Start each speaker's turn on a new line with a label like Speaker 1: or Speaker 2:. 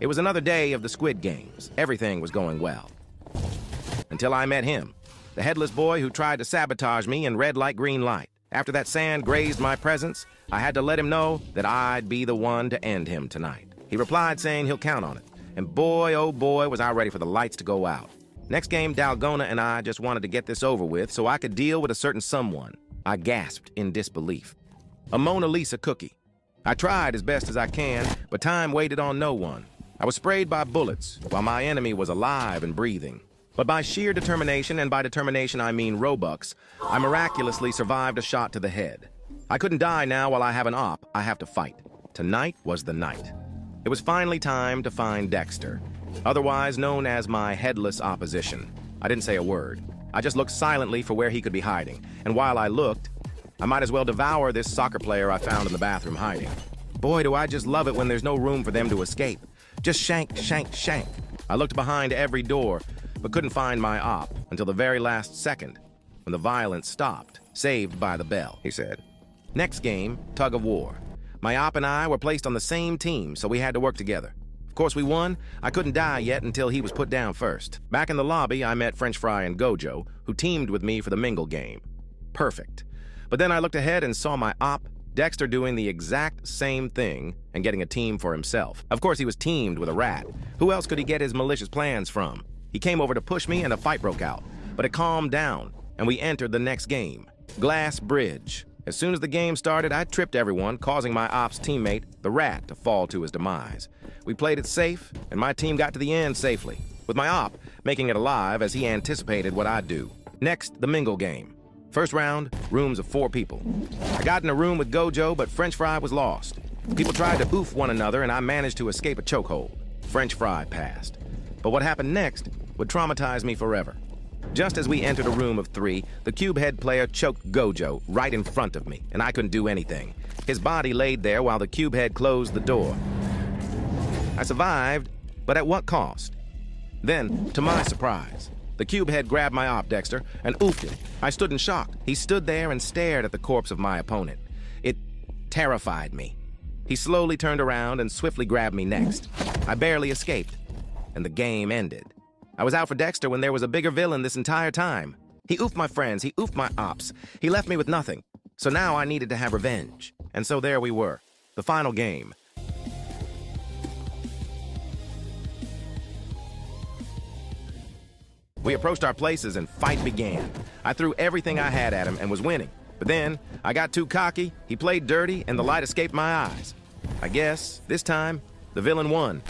Speaker 1: It was another day of the Squid Games. Everything was going well. Until I met him, the headless boy who tried to sabotage me in red light, green light. After that sand grazed my presence, I had to let him know that I'd be the one to end him tonight. He replied saying he'll count on it. And boy, oh boy, was I ready for the lights to go out. Next game, Dalgona and I just wanted to get this over with so I could deal with a certain someone. I gasped in disbelief. A Mona Lisa cookie. I tried as best as I can, but time waited on no one. I was sprayed by bullets while my enemy was alive and breathing. But by sheer determination, and by determination I mean Robux, I miraculously survived a shot to the head. I couldn't die now while I have an op. I have to fight. Tonight was the night. It was finally time to find Dexter, otherwise known as my headless opposition. I didn't say a word. I just looked silently for where he could be hiding. And while I looked, I might as well devour this soccer player I found in the bathroom hiding. Boy, do I just love it when there's no room for them to escape. Just shank, shank, shank. I looked behind every door, but couldn't find my op until the very last second, when the violence stopped, saved by the bell, he said. Next game, tug of war. My op and I were placed on the same team, so we had to work together. Of course, we won. I couldn't die yet until he was put down first. Back in the lobby, I met French Fry and Gojo, who teamed with me for the mingle game. Perfect. But then I looked ahead and saw my op, Dexter, doing the exact same thing and getting a team for himself. Of course, he was teamed with a rat. Who else could he get his malicious plans from? He came over to push me and a fight broke out, but it calmed down, and we entered the next game. Glass Bridge. As soon as the game started, I tripped everyone, causing my ops teammate, the rat, to fall to his demise. We played it safe, and my team got to the end safely, with my op making it alive as he anticipated what I'd do. Next, the mingle game. First round, rooms of 4 people. I got in a room with Gojo, but French Fry was lost. People tried to oof one another, and I managed to escape a chokehold. French Fry passed. But what happened next would traumatize me forever. Just as we entered a room of 3, the cube head player choked Gojo right in front of me, and I couldn't do anything. His body laid there while the cube head closed the door. I survived, but at what cost? Then, to my surprise, the cube head grabbed my op, Dexter, and oofed him. I stood in shock. He stood there and stared at the corpse of my opponent. It terrified me. He slowly turned around and swiftly grabbed me next. I barely escaped, and the game ended. I was out for Dexter when there was a bigger villain this entire time. He oofed my friends, he oofed my ops. He left me with nothing. So now I needed to have revenge. And so there we were, the final game. We approached our places and fight began. I threw everything I had at him and was winning. But then, I got too cocky, he played dirty, and the light escaped my eyes. I guess, this time, the villain won.